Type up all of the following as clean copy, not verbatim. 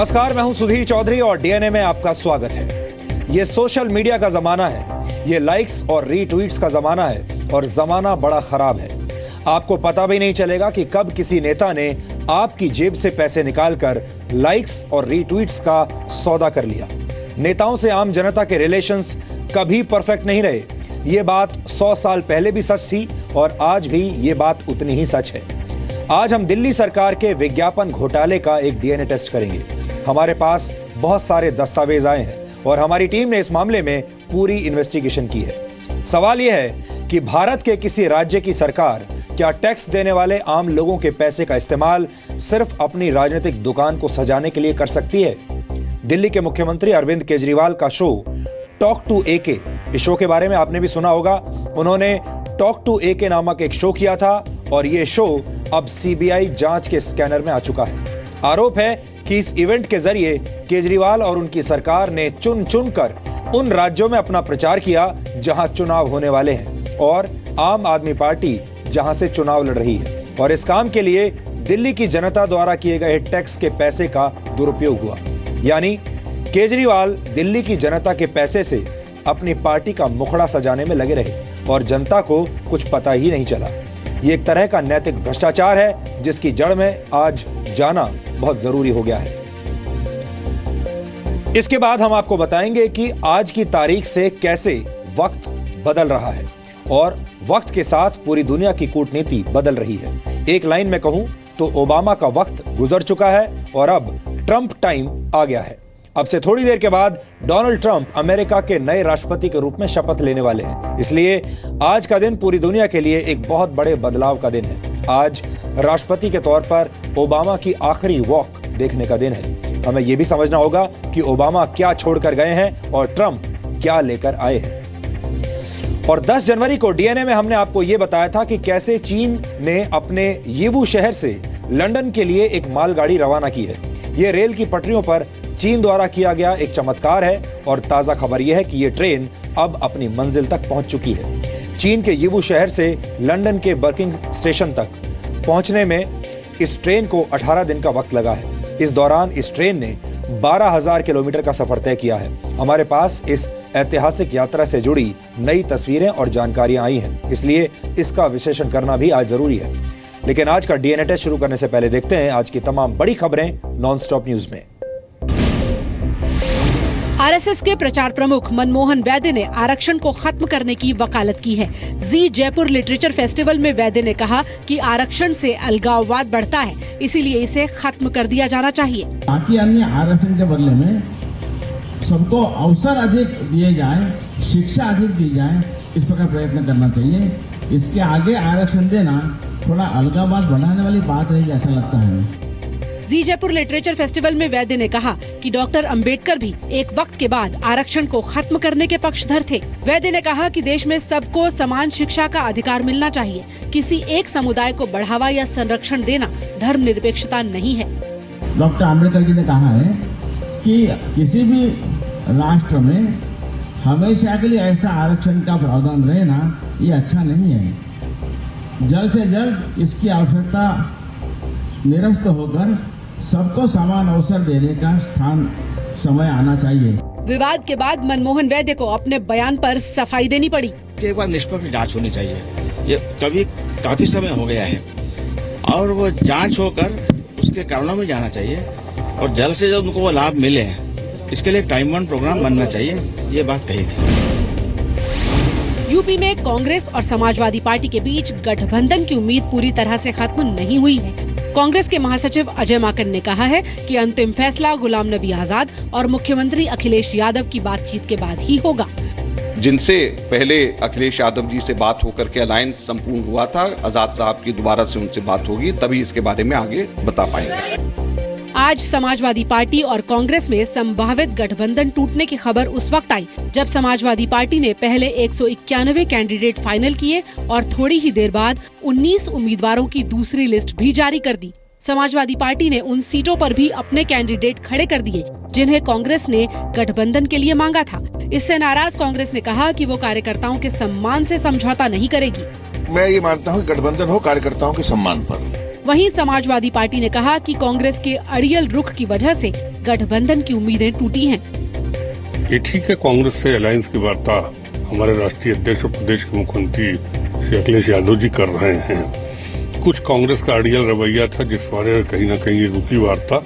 नमस्कार, मैं हूं सुधीर चौधरी और डीएनए में आपका स्वागत है। ये सोशल मीडिया का जमाना है, ये लाइक्स और रीट्वीट्स का जमाना है और जमाना बड़ा खराब है। आपको पता भी नहीं चलेगा कि कब किसी नेता ने आपकी जेब से पैसे निकालकर लाइक्स और रीट्वीट्स का सौदा कर लिया। नेताओं से आम जनता के रिलेशंस कभी परफेक्ट नहीं रहे। ये बात 100 साल पहले भी सच थी और आज भी ये बात उतनी ही सच है। आज हम दिल्ली सरकार के विज्ञापन घोटाले का एक डीएनए टेस्ट करेंगे। हमारे पास बहुत सारे दस्तावेज आए हैं और हमारी टीम ने इस मामले में पूरी इन्वेस्टिगेशन की है। सवाल यह है कि भारत के किसी राज्य की सरकार क्या टैक्स देने वाले आम लोगों के पैसे का इस्तेमाल सिर्फ अपनी राजनीतिक दुकान को सजाने के लिए कर सकती है? दिल्ली के मुख्यमंत्री अरविंद केजरीवाल का शो टॉक टू एके, इस शो के बारे में आपने भी सुना होगा। उन्होंने टॉक टू एके नामक एक शो किया था और यह शो अब सीबीआई जांच के स्कैनर में आ चुका है। आरोप है कि इस इवेंट के जरिए केजरीवाल और उनकी सरकार ने चुन चुन कर उन राज्यों में अपना प्रचार किया जहां चुनाव होने वाले हैं और आम आदमी पार्टी जहां से चुनाव लड़ रही है, और इस काम के लिए दिल्ली की जनता द्वारा किए गए टैक्स के पैसे का दुरुपयोग हुआ। यानी केजरीवाल दिल्ली की जनता के पैसे से अपनी पार्टी का मुखड़ा सजाने में लगे रहे और जनता को कुछ पता ही नहीं चला। ये एक तरह का नैतिक भ्रष्टाचार है जिसकी जड़ में आज जाना बहुत जरूरी हो गया है। इसके बाद हम आपको बताएंगे कि आज की तारीख से कैसे वक्त बदल रहा है और वक्त के साथ पूरी दुनिया की कूटनीति बदल रही है। एक लाइन में कहूं तो ओबामा का वक्त गुजर चुका है और अब ट्रंप टाइम आ गया है। अब से थोड़ी देर के बाद डोनाल्ड ट्रंप अमेरिका के नए राष्ट्रपति के रूप में शपथ लेने वाले हैं। इसलिए आज का दिन पूरी दुनिया के लिए एक बहुत बड़े बदलाव का दिन है। आज राष्ट्रपति के तौर पर ओबामा की आखिरी वॉक देखने का दिन है। हमें यह भी समझना होगा कि ओबामा क्या छोड़कर गए हैं और ट्रंप क्या लेकर आए हैं। और 10 जनवरी को डीएनए में हमने आपको यह बताया था कि कैसे चीन ने अपने यीवू शहर से लंदन के लिए एक मालगाड़ी रवाना की है। यह रेल की पटरियों पर चीन द्वारा किया गया एक चमत्कार है और ताजा खबर यह है कि यह ट्रेन अब अपनी मंजिल तक पहुंच चुकी है। चीन के यीवू शहर से लंदन के बर्किंग स्टेशन तक पहुंचने में इस ट्रेन को 18 दिन का वक्त लगा है। इस दौरान इस ट्रेन ने 12,000 किलोमीटर का सफर तय किया है। हमारे पास इस ऐतिहासिक यात्रा से जुड़ी नई तस्वीरें और जानकारियां आई हैं, इसलिए इसका विश्लेषण करना भी आज जरूरी है। लेकिन आज का डीएनए टेस्ट शुरू करने से पहले देखते हैं आज की तमाम बड़ी खबरें नॉनस्टॉप न्यूज में। आरएसएस के प्रचार प्रमुख मनमोहन वैद्य ने आरक्षण को खत्म करने की वकालत की है। जी जयपुर लिटरेचर फेस्टिवल में वैद्य ने कहा कि आरक्षण से अलगाववाद बढ़ता है, इसीलिए इसे खत्म कर दिया जाना चाहिए। बाकी अन्य आरक्षण के बदले में सबको अवसर अधिक दिए जाए, शिक्षा अधिक दी जाए, इस प्रकार प्रयत्न करना चाहिए। इसके आगे आरक्षण देना थोड़ा अलगाववाद बढ़ाने वाली बात है, ऐसा लगता है। जी जयपुर लिटरेचर फेस्टिवल में वैद्य ने कहा कि डॉक्टर अंबेडकर भी एक वक्त के बाद आरक्षण को खत्म करने के पक्षधर थे। वैद्य ने कहा कि देश में सबको समान शिक्षा का अधिकार मिलना चाहिए। किसी एक समुदाय को बढ़ावा या संरक्षण देना धर्मनिरपेक्षता नहीं है। डॉक्टर अंबेडकर जी ने कहा है कि किसी भी राष्ट्र में हमेशा के लिए ऐसा आरक्षण का प्रावधान रहना ये अच्छा नहीं है। जल्द से जल्द इसकी आवश्यकता निरस्त होकर सबको समान अवसर देने का समय आना चाहिए। विवाद के बाद मनमोहन वैद्य को अपने बयान पर सफाई देनी पड़ी। एक बार निष्पक्ष जांच होनी चाहिए। ये काफी समय हो गया है और वो जांच होकर उसके कारणों में जाना चाहिए और जल्द से जल्द उनको वो लाभ मिले, इसके लिए टाइम बाउंड प्रोग्राम बनना चाहिए। ये बात कही थी। यूपी में कांग्रेस और समाजवादी पार्टी के बीच गठबंधन की उम्मीद पूरी तरह से खत्म नहीं हुई है। कांग्रेस के महासचिव अजय माकन ने कहा है कि अंतिम फैसला गुलाम नबी आजाद और मुख्यमंत्री अखिलेश यादव की बातचीत के बाद ही होगा। जिनसे पहले अखिलेश यादव जी से बात होकर के अलायंस संपूर्ण हुआ था, आजाद साहब की दोबारा से उनसे बात होगी, तभी इसके बारे में आगे बता पाएंगे। आज समाजवादी पार्टी और कांग्रेस में संभावित गठबंधन टूटने की खबर उस वक्त आई जब समाजवादी पार्टी ने पहले 191 कैंडिडेट फाइनल किए और थोड़ी ही देर बाद 19 उम्मीदवारों की दूसरी लिस्ट भी जारी कर दी। समाजवादी पार्टी ने उन सीटों पर भी अपने कैंडिडेट खड़े कर दिए जिन्हें कांग्रेस ने गठबंधन के लिए मांगा था। इससे नाराज कांग्रेस ने कहा कि वो कार्यकर्ताओं के सम्मान से समझौता नहीं करेगी। मैं ये मानता हूँ गठबंधन हो कार्यकर्ताओं के सम्मान पर। वहीं समाजवादी पार्टी ने कहा कि कांग्रेस के अड़ियल रुख की वजह से गठबंधन की उम्मीदें टूटी हैं। ये ठीक है, कांग्रेस से अलायंस की वार्ता हमारे राष्ट्रीय अध्यक्ष और प्रदेश के मुख्यमंत्री श्री अखिलेश यादव जी कर रहे हैं। कुछ कांग्रेस का अड़ियल रवैया था जिस बारे में कहीं न कहीं रुकी वार्ता।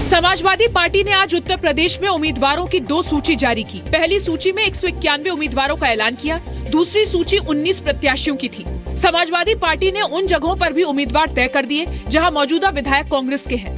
समाजवादी पार्टी ने आज उत्तर प्रदेश में उम्मीदवारों की 2 सूची जारी की। पहली सूची में 191 उम्मीदवारों का ऐलान किया, दूसरी सूची 19 प्रत्याशियों की थी। समाजवादी पार्टी ने उन जगहों पर भी उम्मीदवार तय कर दिए जहां मौजूदा विधायक कांग्रेस के हैं।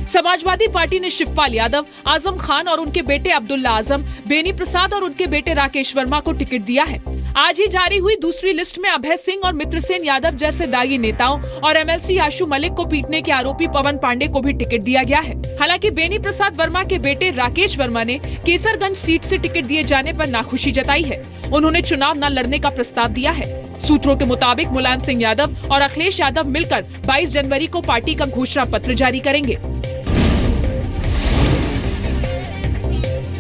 समाजवादी पार्टी ने शिवपाल यादव, आजम खान और उनके बेटे अब्दुल्ला आजम, बेनी प्रसाद और उनके बेटे राकेश वर्मा को टिकट दिया है। आज ही जारी हुई दूसरी लिस्ट में अभय सिंह और मित्रसेन यादव जैसे दागी नेताओं और एमएलसी आशु मलिक को पीटने के आरोपी पवन पांडे को भी टिकट दिया गया है। हालांकि बेनी प्रसाद वर्मा के बेटे राकेश वर्मा ने केसरगंज सीट से टिकट दिए जाने पर नाखुशी जताई है। उन्होंने चुनाव न लड़ने का प्रस्ताव दिया है। सूत्रों के मुताबिक मुलायम सिंह यादव और अखिलेश यादव मिलकर 22 जनवरी को पार्टी का घोषणा पत्र जारी करेंगे।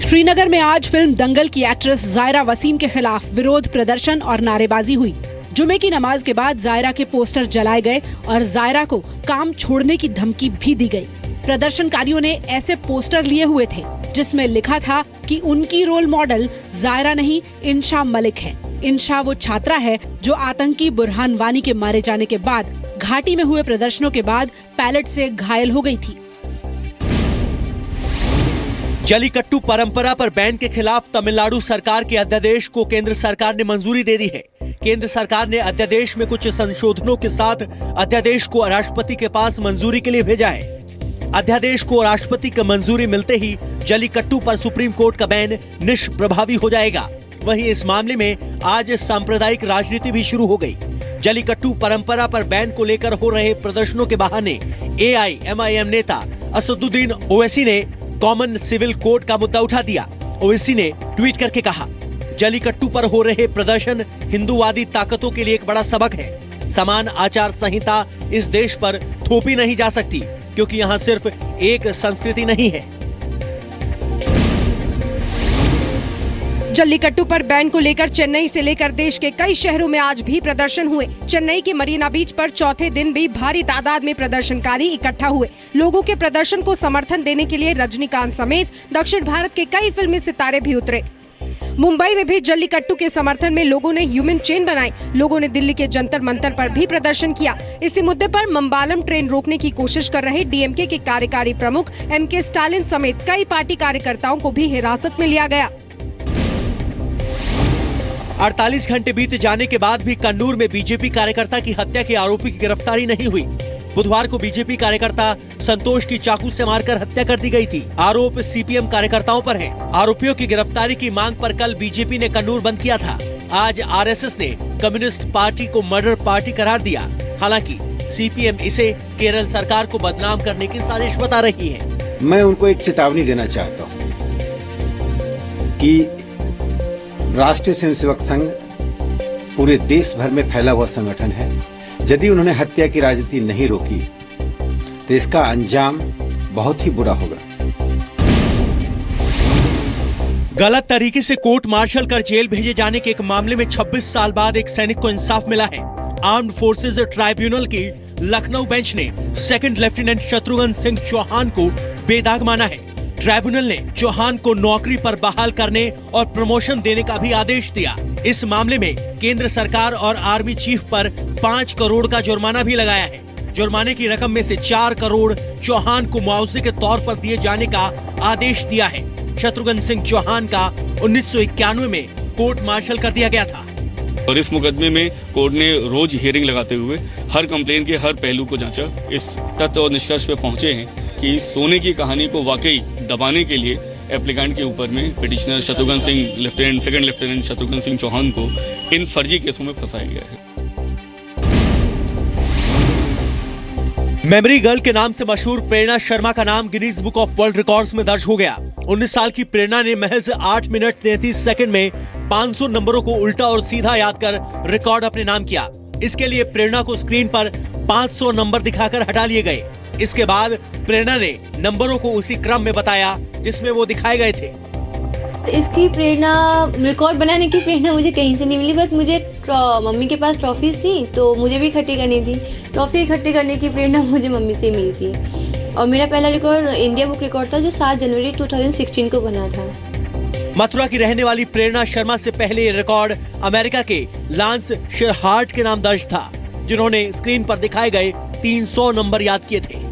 श्रीनगर में आज फिल्म दंगल की एक्ट्रेस जायरा वसीम के खिलाफ विरोध प्रदर्शन और नारेबाजी हुई। जुमे की नमाज के बाद जायरा के पोस्टर जलाए गए और जायरा को काम छोड़ने की धमकी भी दी गई। प्रदर्शनकारियों ने ऐसे पोस्टर लिए हुए थे जिसमें लिखा था कि उनकी रोल मॉडल जायरा नहीं इंशा मलिक है। इंशा वो छात्रा है जो आतंकी बुरहान वानी के मारे जाने के बाद घाटी में हुए प्रदर्शनों के बाद पैलेट से घायल हो गई थी। जलीकट्टू परंपरा पर बैन के खिलाफ तमिलनाडु सरकार के अध्यादेश को केंद्र सरकार ने मंजूरी दे दी है। केंद्र सरकार ने अध्यादेश में कुछ संशोधनों के साथ अध्यादेश को राष्ट्रपति के पास मंजूरी के लिए भेजा है। अध्यादेश को राष्ट्रपति की मंजूरी मिलते ही जलीकट्टू पर सुप्रीम कोर्ट का बैन निष्प्रभावी हो जाएगा। वहीं इस मामले में आज सांप्रदायिक राजनीति भी शुरू हो गई। जलीकट्टू परंपरा पर बैन को लेकर हो रहे प्रदर्शनों के बहाने AIMIM नेता असदुद्दीन ओवैसी ने कॉमन सिविल कोड का मुद्दा उठा दिया। ओवैसी ने ट्वीट करके कहा, जलीकट्टू पर हो रहे प्रदर्शन हिंदूवादी ताकतों के लिए एक बड़ा सबक है। समान आचार संहिता इस देश पर थोपी नहीं जा सकती क्योंकि यहाँ सिर्फ एक संस्कृति नहीं है। जल्लीकट्टू पर बैन को लेकर चेन्नई से लेकर देश के कई शहरों में आज भी प्रदर्शन हुए। चेन्नई के मरीना बीच पर चौथे दिन भी भारी तादाद में प्रदर्शनकारी इकट्ठा हुए। लोगों के प्रदर्शन को समर्थन देने के लिए रजनीकांत समेत दक्षिण भारत के कई फिल्मी सितारे भी उतरे। मुंबई में भी जल्लीकट्टू के समर्थन में लोगों ने ह्यूमन चेन बनाई। लोगों ने दिल्ली के जंतर मंतर पर भी प्रदर्शन किया। इसी मुद्दे पर मंबालम ट्रेन रोकने की कोशिश कर रहे DMK के कार्यकारी प्रमुख MK स्टालिन समेत कई पार्टी कार्यकर्ताओं को भी हिरासत में लिया गया। 48 घंटे बीत जाने के बाद भी कन्नूर में बीजेपी कार्यकर्ता की हत्या के आरोपी की गिरफ्तारी नहीं हुई। बुधवार को बीजेपी कार्यकर्ता संतोष की चाकू से मारकर हत्या कर दी गई थी। आरोप CPM कार्यकर्ताओं पर है। आरोपियों की गिरफ्तारी की मांग पर कल बीजेपी ने कन्नूर बंद किया था। आज RSS ने कम्युनिस्ट पार्टी को मर्डर पार्टी करार दिया। हालांकि CPM इसे केरल सरकार को बदनाम करने की साजिश बता रही है। मैं उनको एक चेतावनी देना चाहता हूँ कि राष्ट्रीय स्वयंसेवक संघ पूरे देश भर में फैला हुआ संगठन है। यदि उन्होंने हत्या की राजनीति नहीं रोकी तो इसका अंजाम बहुत ही बुरा होगा। गलत तरीके से कोर्ट मार्शल कर जेल भेजे जाने के एक मामले में 26 साल बाद एक सैनिक को इंसाफ मिला है। आर्म्ड फोर्सेज ट्राइब्यूनल की लखनऊ बेंच ने सेकंड लेफ्टिनेंट शत्रुघ्न सिंह चौहान को बेदाग माना है। ट्राइब्यूनल ने चौहान को नौकरी पर बहाल करने और प्रमोशन देने का भी आदेश दिया। इस मामले में केंद्र सरकार और आर्मी चीफ पर 5 करोड़ का जुर्माना भी लगाया है। जुर्माने की रकम में से 4 करोड़ चौहान को मुआवजे के तौर पर दिए जाने का आदेश दिया है। शत्रुघ्न सिंह चौहान का 1991 में कोर्ट मार्शल कर दिया गया था। और इस मुकदमे में कोर्ट ने रोज हियरिंग लगाते हुए हर कंप्लेन के हर पहलू को जांचा। इस तथ्य और निष्कर्ष पे पहुंचे हैं कि सोने की कहानी को वाकई दबाने के लिए एप्लीकेंट के ऊपर में petitioner Shatrughan Singh second lieutenant Shatrughan Singh Chauhan को इन फर्जी केसों में फंसाया गया है। मेमोरी गर्ल के नाम से मशहूर प्रेरणा शर्मा का नाम Guinness book of world records में दर्ज हो गया। 19 साल की प्रेरणा ने महज 8 मिनट 33 सेकंड में 500 नंबरों को उल्टा और सीधा याद कर रिकॉर्ड अपने नाम किया। इसके लिए प्रेरणा को स्क्रीन पर 500 नंबर दिखाकर हटा लिए गए। इसके बाद प्रेरणा ने नंबरों को उसी क्रम में बताया जिसमें वो दिखाए गए थे। इसकी प्रेरणा, रिकॉर्ड बनाने की प्रेरणा मुझे कहीं से नहीं मिली, बस मुझे मम्मी के पास ट्रॉफीज थी तो मुझे भी इकट्ठी करनी थी। ट्रॉफी इकट्ठी करने की प्रेरणा मुझे मम्मी से मिली थी। और मेरा पहला रिकॉर्ड इंडिया बुक रिकॉर्ड था जो 7 जनवरी 2016 को बना था। मथुरा की रहने वाली प्रेरणा शर्मा से पहले ये रिकॉर्ड अमेरिका के लांस शेरहार्ट के नाम दर्ज था, जिन्होंने स्क्रीन पर दिखाए गए 300 नंबर याद किए थे।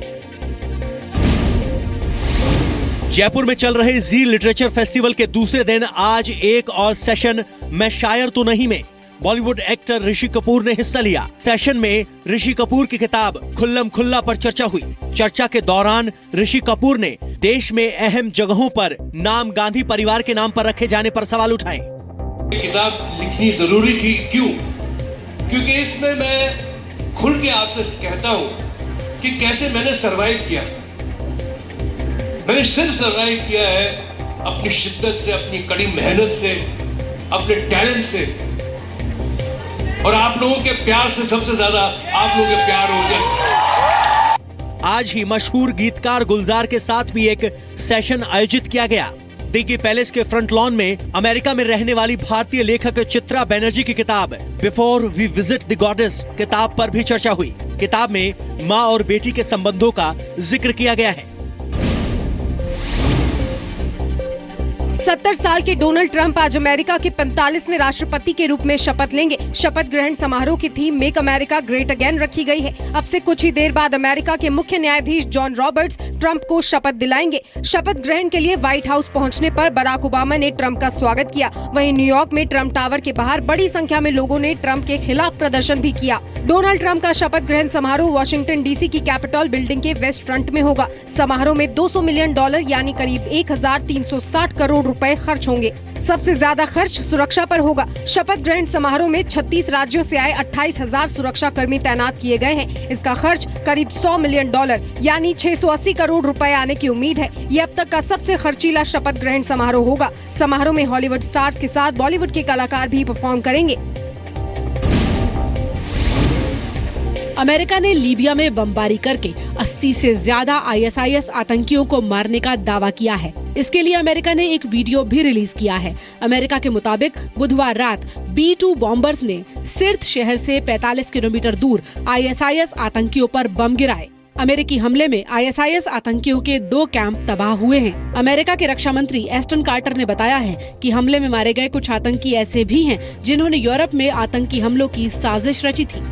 जयपुर में चल रहे जी लिटरेचर फेस्टिवल के दूसरे दिन आज एक और सेशन मैं शायर तो नहीं में बॉलीवुड एक्टर ऋषि कपूर ने हिस्सा लिया। सेशन में ऋषि कपूर की किताब खुल्लम खुल्ला पर चर्चा हुई। चर्चा के दौरान ऋषि कपूर ने देश में अहम जगहों पर नाम गांधी परिवार के नाम पर रखे जाने पर सवाल उठाए। किताब लिखनी जरूरी थी, क्यों? क्योंकि इसमें मैं खुल के आपसे कहता हूं कि कैसे मैंने सरवाइव किया। मैंने सिर्फ सरवाइव किया है अपनी शिद्दत से, अपनी कड़ी मेहनत से, अपने टैलेंट से और आप लोगों के प्यार से। सबसे ज्यादा आप लोगों के प्यार हो जाए। आज ही मशहूर गीतकार गुलजार के साथ भी एक सेशन आयोजित किया गया। दिग्गी पैलेस के फ्रंट लॉन में अमेरिका में रहने वाली भारतीय लेखक चित्रा बनर्जी की किताब before we visit the goddess किताब पर भी चर्चा हुई। किताब में माँ और बेटी के संबंधों का जिक्र किया गया है। 70 साल के डोनाल्ड ट्रंप आज अमेरिका के 45वें राष्ट्रपति के रूप में शपथ लेंगे। शपथ ग्रहण समारोह की theme make America great again रखी गई है। अब से कुछ ही देर बाद अमेरिका के मुख्य न्यायाधीश जॉन रॉबर्ट्स ट्रंप को शपथ दिलाएंगे। शपथ ग्रहण के लिए व्हाइट हाउस पहुंचने पर बराक ओबामा ने ट्रंप का स्वागत किया। वहीं न्यूयॉर्क में ट्रंप टावर के बाहर बड़ी संख्या में लोगों ने ट्रंप के खिलाफ प्रदर्शन भी किया। डोनाल्ड ट्रंप का शपथ ग्रहण समारोह वॉशिंगटन डीसी की कैपिटल बिल्डिंग के वेस्ट फ्रंट में होगा। समारोह में $200 मिलियन यानी करीब 1360 करोड़ रुपए खर्च होंगे। सबसे ज्यादा खर्च सुरक्षा पर होगा। शपथ ग्रहण समारोह में 36 राज्यों से आए 28,000 सुरक्षा कर्मी तैनात किए गए हैं। इसका खर्च करीब $100 मिलियन यानी 680 करोड़ रुपए आने की उम्मीद है। ये अब तक का सबसे खर्चीला शपथ ग्रहण समारोह होगा। समारोह में हॉलीवुड स्टार्स के साथ बॉलीवुड के कलाकार भी परफॉर्म करेंगे। अमेरिका ने लीबिया में बमबारी करके 80 से ज्यादा ISIS आतंकियों को मारने का दावा किया है। इसके लिए अमेरिका ने एक वीडियो भी रिलीज किया है। अमेरिका के मुताबिक बुधवार रात B-2 बॉम्बर्स ने सिर्त शहर से 45 किलोमीटर दूर ISIS आतंकियों पर बम गिराए। अमेरिकी हमले में ISIS आतंकियों के 2 कैंप तबाह हुए हैं। अमेरिका के रक्षा मंत्री एस्टन कार्टर ने बताया है कि हमले में मारे गए कुछ आतंकी ऐसे भी हैं जिन्होंने यूरोप में आतंकी हमलों की साजिश रची थी।